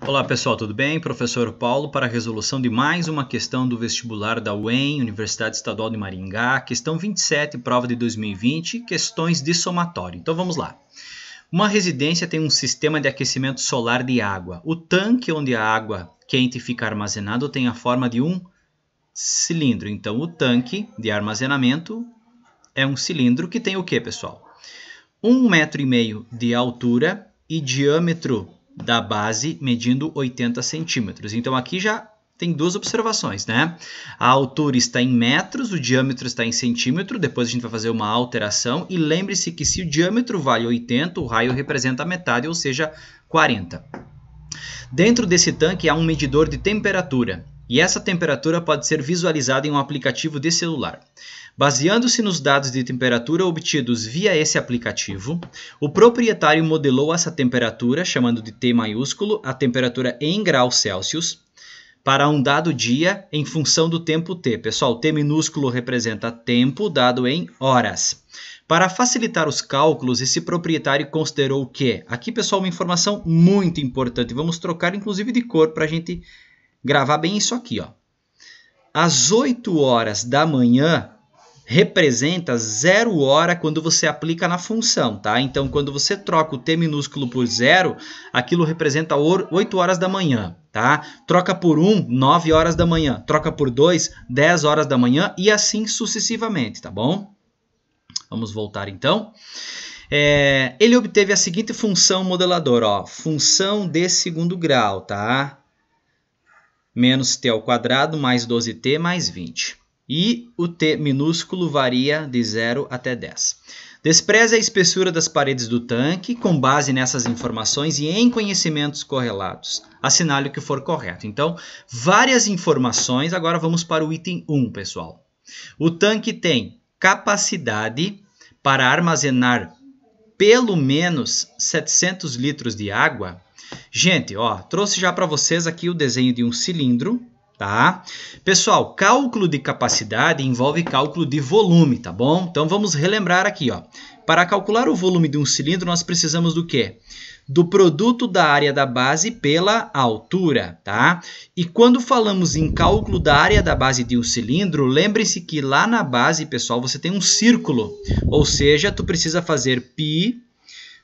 Olá pessoal, tudo bem? Professor Paulo para a resolução de mais uma questão do vestibular da UEM, Universidade Estadual de Maringá, questão 27, prova de 2020, questões de somatório. Então vamos lá. Uma residência tem um sistema de aquecimento solar de água. O tanque onde a água quente fica armazenada tem a forma de um cilindro. Então o tanque de armazenamento é um cilindro que tem o que, pessoal? 1,5 metro de altura e diâmetro da base medindo 80 centímetros. Então aqui já tem duas observações, né? A altura está em metros, o diâmetro está em centímetro, depois a gente vai fazer uma alteração e lembre-se que se o diâmetro vale 80, o raio representa a metade, ou seja, 40. Dentro desse tanque há um medidor de temperatura e essa temperatura pode ser visualizada em um aplicativo de celular. Baseando-se nos dados de temperatura obtidos via esse aplicativo, o proprietário modelou essa temperatura, chamando de T maiúsculo, a temperatura em graus Celsius, para um dado dia em função do tempo T. Pessoal, T minúsculo representa tempo dado em horas. Para facilitar os cálculos, esse proprietário considerou o quê? Aqui, pessoal, uma informação muito importante. Vamos trocar, inclusive, de cor para a gente gravar bem isso aqui, ó. Às 8 horas da manhã representa 0 hora quando você aplica na função, tá? Então, quando você troca o T minúsculo por 0, aquilo representa 8 horas da manhã, tá? Troca por 1, 9 horas da manhã. Troca por 2, 10 horas da manhã e assim sucessivamente, tá bom? Vamos voltar, então. Ele obteve a seguinte função modeladora, ó. Função de segundo grau, tá? Menos t ao quadrado mais 12t mais 20. E o t minúsculo varia de 0 até 10. Despreze a espessura das paredes do tanque com base nessas informações e em conhecimentos correlatos. Assinale o que for correto. Então, várias informações. Agora vamos para o item 1, pessoal. O tanque tem capacidade para armazenar pelo menos 700 litros de água. Gente, ó, trouxe já para vocês aqui o desenho de um cilindro. Tá? Pessoal, cálculo de capacidade envolve cálculo de volume, tá bom? Então vamos relembrar aqui, ó. Para calcular o volume de um cilindro, nós precisamos do quê? Do produto da área da base pela altura, tá? E quando falamos em cálculo da área da base de um cilindro, lembre-se que lá na base, pessoal, você tem um círculo, ou seja, tu precisa fazer π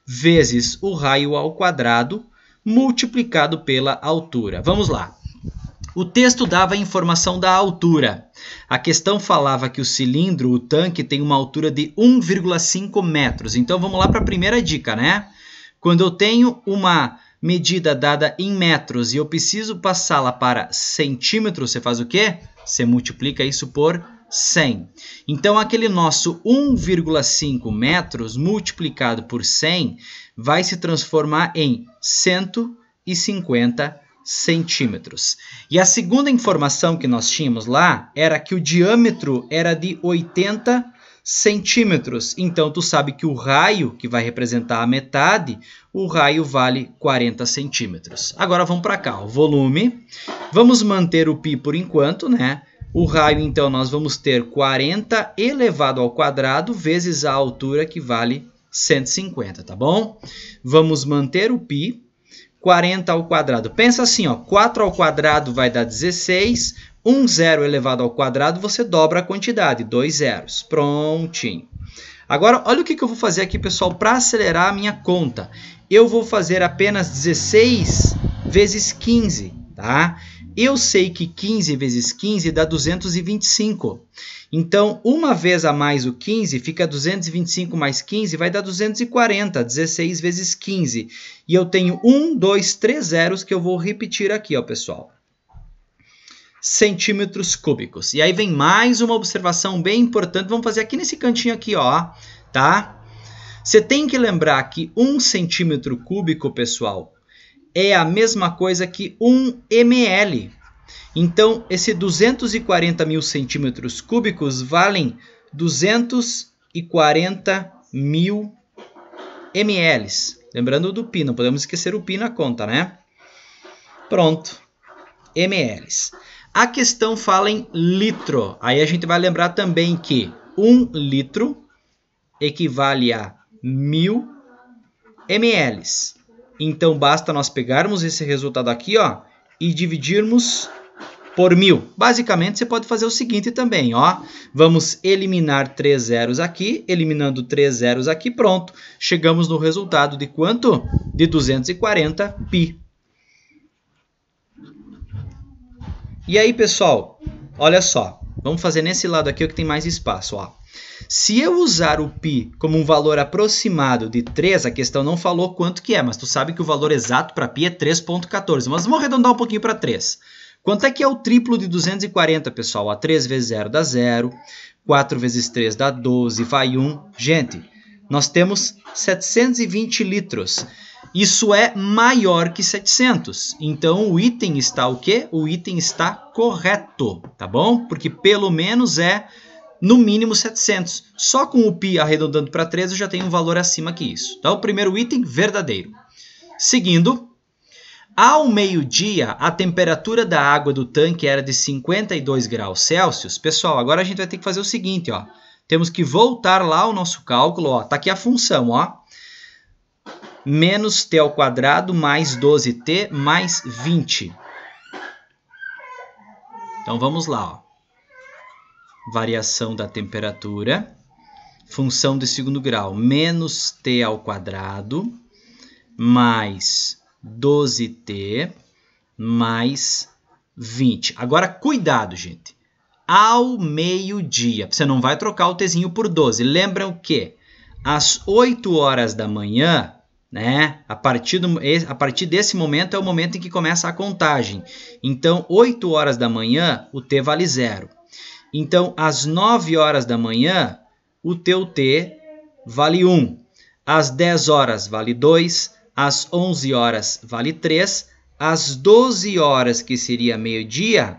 vezes o raio ao quadrado multiplicado pela altura. Vamos lá. O texto dava a informação da altura. A questão falava que o cilindro, o tanque, tem uma altura de 1,5 metros. Então, vamos lá para a primeira dica, né? Quando eu tenho uma medida dada em metros e eu preciso passá-la para centímetros, você faz o quê? Você multiplica isso por 100. Então, aquele nosso 1,5 metros multiplicado por 100 vai se transformar em 150 centímetros. E a segunda informação que nós tínhamos lá era que o diâmetro era de 80 centímetros. Então, tu sabe que o raio, que vai representar a metade, o raio vale 40 centímetros. Agora vamos para cá, o volume. Vamos manter o π por enquanto, né? O raio, então, nós vamos ter 40 elevado ao quadrado vezes a altura, que vale 150, tá bom? Vamos manter o π. 40 ao quadrado. Pensa assim, ó, 4 ao quadrado vai dar 16, 1 zero elevado ao quadrado, você dobra a quantidade, 2 zeros. Prontinho. Agora, olha o que eu vou fazer aqui, pessoal, para acelerar a minha conta. Eu vou fazer apenas 16 vezes 15, tá? Eu sei que 15 vezes 15 dá 225. Então, uma vez a mais o 15, fica 225 mais 15, vai dar 240, 16 vezes 15. E eu tenho 1, 2, 3 zeros que eu vou repetir aqui, ó, pessoal. Centímetros cúbicos. E aí vem mais uma observação bem importante. Vamos fazer aqui nesse cantinho aqui, ó, tá? Você tem que lembrar que 1 centímetro cúbico, pessoal, é a mesma coisa que 1 ml. Então, esse 240 mil centímetros cúbicos valem 240 mil ml. Lembrando do π, não podemos esquecer o π na conta, né? Pronto, ml. A questão fala em litro. Aí a gente vai lembrar também que 1 litro equivale a 1000 ml. Então, basta nós pegarmos esse resultado aqui, ó, e dividirmos por 1000. Basicamente, você pode fazer o seguinte também, ó. Vamos eliminar 3 zeros aqui, eliminando 3 zeros aqui, pronto. Chegamos no resultado de quanto? De 240 π. E aí, pessoal, olha só. Vamos fazer nesse lado aqui, o que tem mais espaço, ó. Se eu usar o π como um valor aproximado de 3, a questão não falou quanto que é, mas tu sabe que o valor exato para π é 3,14. Mas vamos arredondar um pouquinho para 3. Quanto é que é o triplo de 240, pessoal? 3 vezes 0 dá 0, 4 vezes 3 dá 12, vai 1. Gente, nós temos 720 litros. Isso é maior que 700. Então, o item está o quê? O item está correto, tá bom? Porque pelo menos é, no mínimo, 700. Só com o π arredondando para 3, eu já tenho um valor acima que isso. Então, o primeiro item, verdadeiro. Seguindo... Ao meio-dia, a temperatura da água do tanque era de 52 graus Celsius. Pessoal, agora a gente vai ter que fazer o seguinte, ó. Temos que voltar lá ao nosso cálculo, ó. Tá aqui a função, ó. Menos t ao quadrado mais 12t mais 20. Então, vamos lá, ó. Variação da temperatura. Função de segundo grau. Menos t ao quadrado mais 12t mais 20. Agora, cuidado, gente. Ao meio-dia. Você não vai trocar o tzinho por 12. Lembram que às 8 horas da manhã, né? A partir desse momento é o momento em que começa a contagem. Então, 8 horas da manhã, o t vale 0. Então, às 9 horas da manhã, o teu t vale 1. Às 10 horas, vale 2. Às 11 horas vale 3, às 12 horas, que seria meio-dia,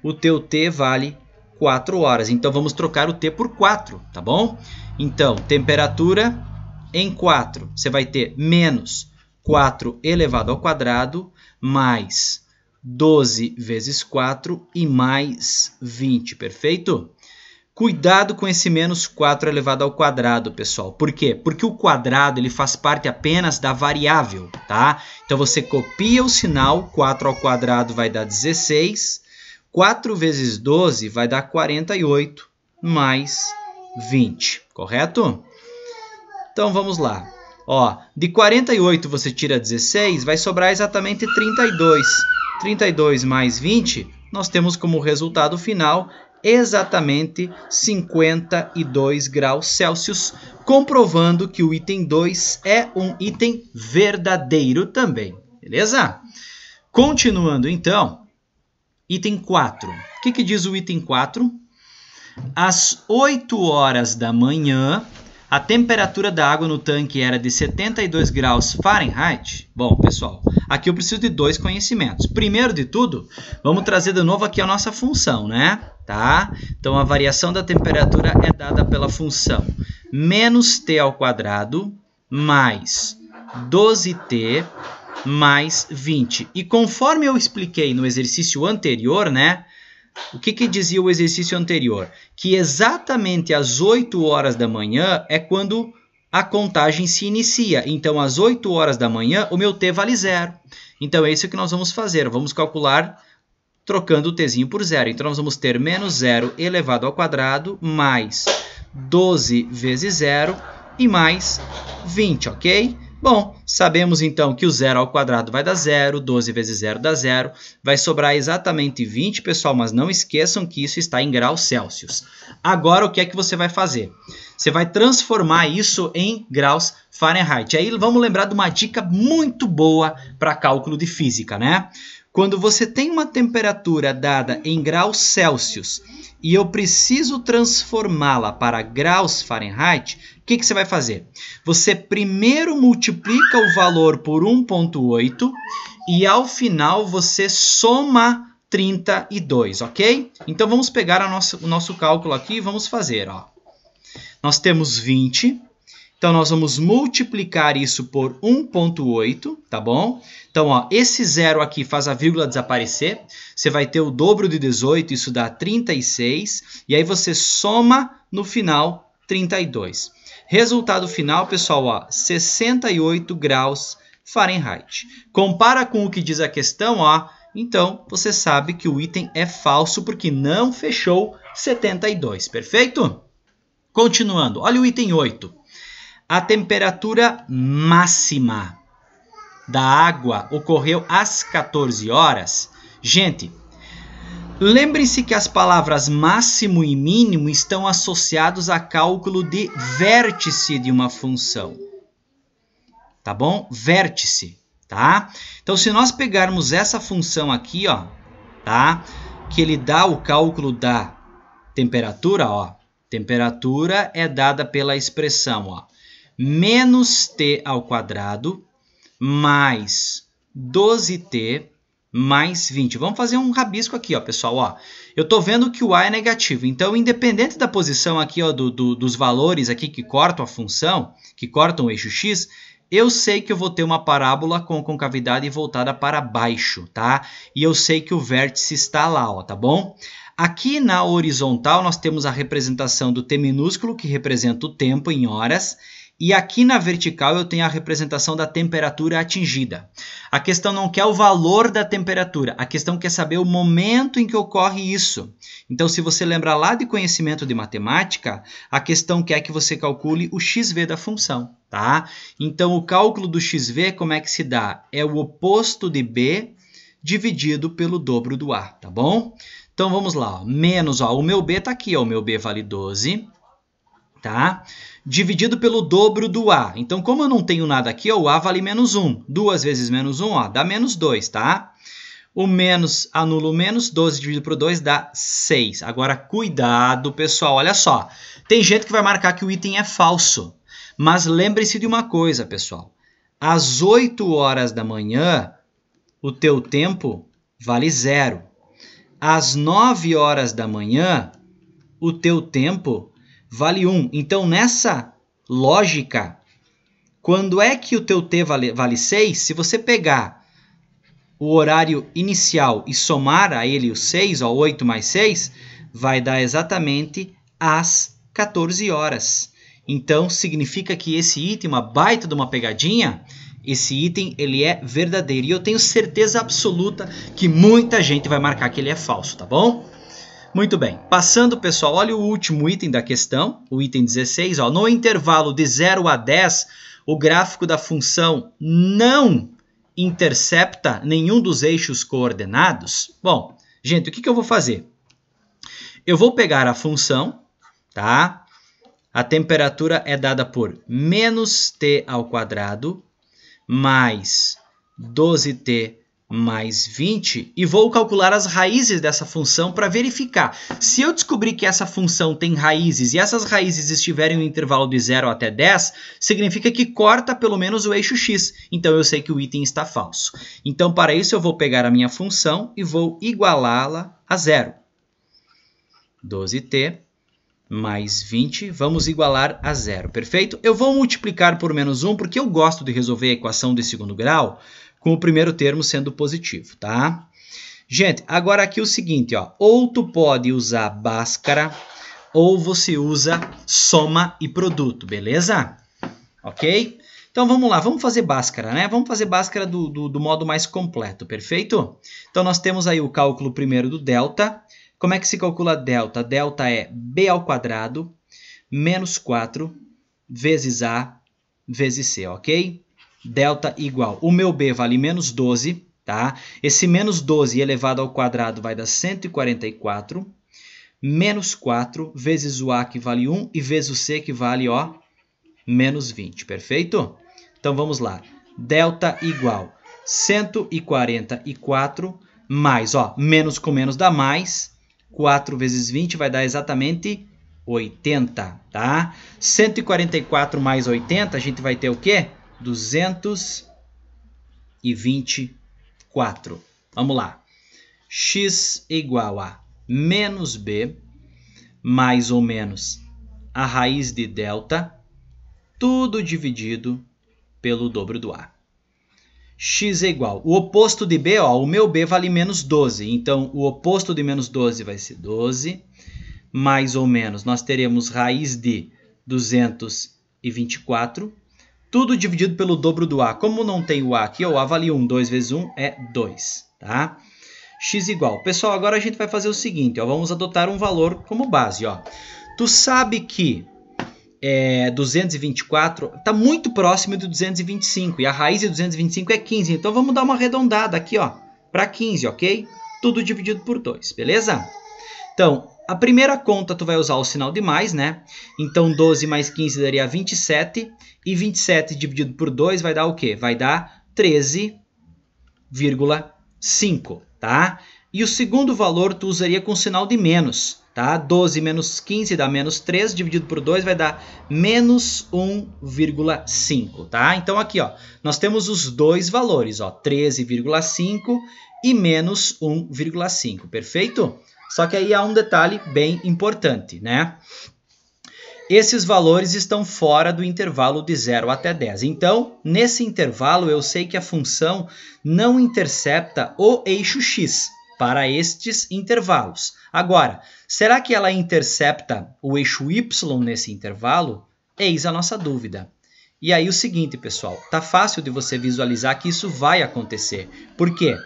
o teu t vale 4 horas. Então, vamos trocar o t por 4, tá bom? Então, temperatura em 4, você vai ter menos 4 elevado ao quadrado, mais 12 vezes 4 e mais 20, perfeito? Cuidado com esse menos 4 elevado ao quadrado, pessoal. Por quê? Porque o quadrado ele faz parte apenas da variável, tá? Então, você copia o sinal, 4 ao quadrado vai dar 16, 4 vezes 12 vai dar 48, mais 20, correto? Então, vamos lá. Ó, de 48 você tira 16, vai sobrar exatamente 32. 32 mais 20, nós temos como resultado final exatamente 52 graus Celsius, comprovando que o item 2 é um item verdadeiro também, beleza? Continuando então, item 4. O que diz o item 4? Às 8 horas da manhã, a temperatura da água no tanque era de 72 graus Fahrenheit. Bom, pessoal, aqui eu preciso de 2 conhecimentos. Primeiro de tudo, vamos trazer de novo aqui a nossa função, né? Tá? Então, a variação da temperatura é dada pela função menos t ao quadrado mais 12t mais 20. E conforme eu expliquei no exercício anterior, né? O que dizia o exercício anterior? Que exatamente às 8 horas da manhã é quando a contagem se inicia. Então, às 8 horas da manhã, o meu t vale 0. Então, é isso que nós vamos fazer. Vamos calcular trocando o tzinho por 0. Então, nós vamos ter menos 0 elevado ao quadrado mais 12 vezes 0 e mais 20, ok? Bom, sabemos então que o 0 ao quadrado vai dar 0, 12 vezes 0 dá 0, vai sobrar exatamente 20, pessoal, mas não esqueçam que isso está em graus Celsius. Agora, o que é que você vai fazer? Você vai transformar isso em graus Fahrenheit. Aí vamos lembrar de uma dica muito boa para cálculo de física, né? Quando você tem uma temperatura dada em graus Celsius e eu preciso transformá-la para graus Fahrenheit, o que você vai fazer? Você primeiro multiplica o valor por 1,8 e ao final você soma 32, ok? Então vamos pegar o nosso cálculo aqui e vamos fazer. Ó. Nós temos 20, então nós vamos multiplicar isso por 1,8, tá bom? Então, ó, esse zero aqui faz a vírgula desaparecer, você vai ter o dobro de 18, isso dá 36, e aí você soma no final 32. Resultado final, pessoal, ó, 68 graus Fahrenheit. Compara com o que diz a questão, ó. Então, você sabe que o item é falso porque não fechou 72, perfeito? Continuando, olha o item 8. A temperatura máxima da água ocorreu às 14 horas. Gente, lembrem-se que as palavras máximo e mínimo estão associados a cálculo de vértice de uma função. Tá bom? Vértice, tá? Então, se nós pegarmos essa função aqui, ó, tá? Que ele dá o cálculo da temperatura, ó. Temperatura é dada pela expressão, ó, menos t ao quadrado mais 12t mais 20. Vamos fazer um rabisco aqui, ó, pessoal. Ó. Eu estou vendo que o a é negativo. Então, independente da posição aqui, ó, dos valores aqui que cortam a função, que cortam o eixo x, eu sei que eu vou ter uma parábola com concavidade voltada para baixo, tá? E eu sei que o vértice está lá, ó, tá bom? Aqui na horizontal nós temos a representação do t minúsculo, que representa o tempo em horas, e aqui na vertical eu tenho a representação da temperatura atingida. A questão não quer o valor da temperatura, a questão quer saber o momento em que ocorre isso. Então, se você lembrar lá de conhecimento de matemática, a questão quer que você calcule o xv da função, tá? Então, o cálculo do xv, como é que se dá? É o oposto de b dividido pelo dobro do a, tá bom? Então, vamos lá, ó. Menos, ó, o meu b está aqui, ó, o meu b vale 12, tá? Dividido pelo dobro do a. Então, como eu não tenho nada aqui, ó, o a vale menos 1. 2 vezes menos 1, ó, dá menos 2, tá? O menos anula o menos, 12 dividido por 2 dá 6. Agora, cuidado, pessoal, olha só. Tem gente que vai marcar que o item é falso. Mas lembre-se de uma coisa, pessoal. Às 8 horas da manhã, o teu tempo vale 0. Às 9 horas da manhã, o teu tempo vale 1. Então, nessa lógica, quando é que o teu t vale 6? Se você pegar o horário inicial e somar a ele o 6, ó, 8 mais 6, vai dar exatamente às 14 horas. Então, significa que esse item, uma baita de uma pegadinha, esse item ele é verdadeiro. E eu tenho certeza absoluta que muita gente vai marcar que ele é falso, tá bom? Muito bem. Passando, pessoal, olha o último item da questão, o item 16. Ó, no intervalo de 0 a 10, o gráfico da função não intercepta nenhum dos eixos coordenados. Bom, gente, o que eu vou fazer? Eu vou pegar a função, tá? A temperatura é dada por menos t ao quadrado mais 12t mais 20 e vou calcular as raízes dessa função para verificar. Se eu descobrir que essa função tem raízes e essas raízes estiverem no intervalo de 0 até 10, significa que corta pelo menos o eixo x. Então, eu sei que o item está falso. Então, para isso, eu vou pegar a minha função e vou igualá-la a 0. 12t mais 20, vamos igualar a 0, perfeito? Eu vou multiplicar por menos 1 porque eu gosto de resolver a equação de segundo grau com o primeiro termo sendo positivo, tá? Gente, agora aqui o seguinte, ó, ou tu pode usar Bhaskara ou você usa soma e produto, beleza? Ok? Então vamos lá, vamos fazer Bhaskara, né? Vamos fazer Bhaskara do modo mais completo, perfeito? Então nós temos aí o cálculo primeiro do delta. Como é que se calcula delta? Delta é b ao quadrado menos 4 vezes a vezes c, ok? Delta igual, o meu b vale menos 12, tá? Esse menos 12 elevado ao quadrado vai dar 144, menos 4 vezes o a que vale 1 e vezes o c que vale, ó, menos 20, perfeito? Então vamos lá, delta igual 144 mais, ó, menos com menos dá mais, 4 vezes 20 vai dar exatamente 80, tá? 144 mais 80, a gente vai ter o quê? 224. Vamos lá. X igual a menos b mais ou menos a raiz de delta, tudo dividido pelo dobro do a. X é igual. O oposto de b, ó, o meu b vale menos 12. Então, o oposto de menos 12 vai ser 12. Mais ou menos, nós teremos raiz de 224. tudo dividido pelo dobro do A. Como não tem o A aqui, eu avalio 1. 2 vezes 1 é 2, tá? X igual. Pessoal, agora a gente vai fazer o seguinte, ó, vamos adotar um valor como base. Ó. Tu sabe que 224 está muito próximo de 225 e a raiz de 225 é 15. Então vamos dar uma arredondada aqui para 15, ok? Tudo dividido por 2, beleza? Então, a primeira conta tu vai usar o sinal de mais, né? Então 12 mais 15 daria 27 e 27 dividido por 2 vai dar o quê? Vai dar 13,5. Tá? E o segundo valor tu usaria com sinal de menos, tá? 12 menos 15 dá menos 3, dividido por 2 vai dar menos 1,5, tá? Então aqui, ó, nós temos os dois valores, ó, 13,5 e menos 1,5, perfeito? Só que aí há um detalhe bem importante, né? Esses valores estão fora do intervalo de 0 até 10. Então, nesse intervalo, eu sei que a função não intercepta o eixo x para estes intervalos. Agora, será que ela intercepta o eixo y nesse intervalo? Eis a nossa dúvida. E aí o seguinte, pessoal, tá fácil de você visualizar que isso vai acontecer. Por quê?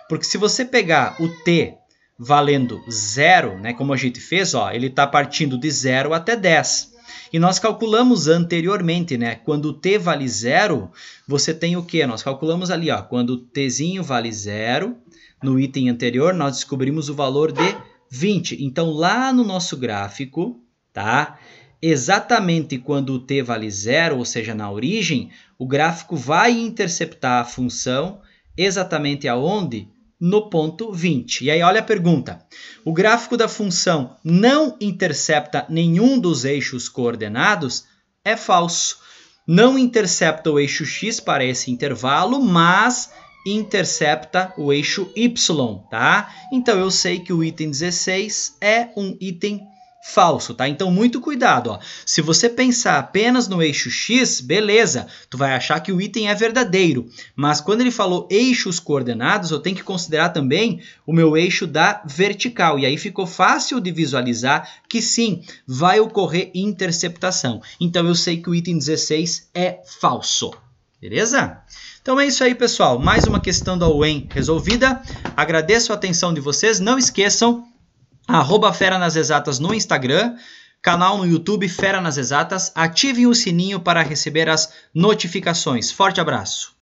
Porque se você pegar o t valendo 0, né, como a gente fez, ó, ele está partindo de 0 até 10. E nós calculamos anteriormente, né? Quando o t vale 0, você tem o quê? Nós calculamos ali, ó, quando o tzinho vale 0, no item anterior, nós descobrimos o valor de 20. Então, lá no nosso gráfico, tá? Exatamente quando o t vale 0, ou seja, na origem, o gráfico vai interceptar a função exatamente aonde? No ponto 20. E aí, olha a pergunta. O gráfico da função não intercepta nenhum dos eixos coordenados? É falso. Não intercepta o eixo x para esse intervalo, mas intercepta o eixo y, tá? Então, eu sei que o item 16 é um item falso, tá? Então, muito cuidado, ó. Se você pensar apenas no eixo x, beleza, tu vai achar que o item é verdadeiro. Mas quando ele falou eixos coordenados, eu tenho que considerar também o meu eixo da vertical. E aí ficou fácil de visualizar que sim, vai ocorrer interceptação. Então, eu sei que o item 16 é falso. Beleza? Então é isso aí, pessoal. Mais uma questão da UEM resolvida. Agradeço a atenção de vocês. Não esqueçam, @Fera nas Exatas no Instagram, canal no YouTube Fera nas Exatas. Ativem o sininho para receber as notificações. Forte abraço!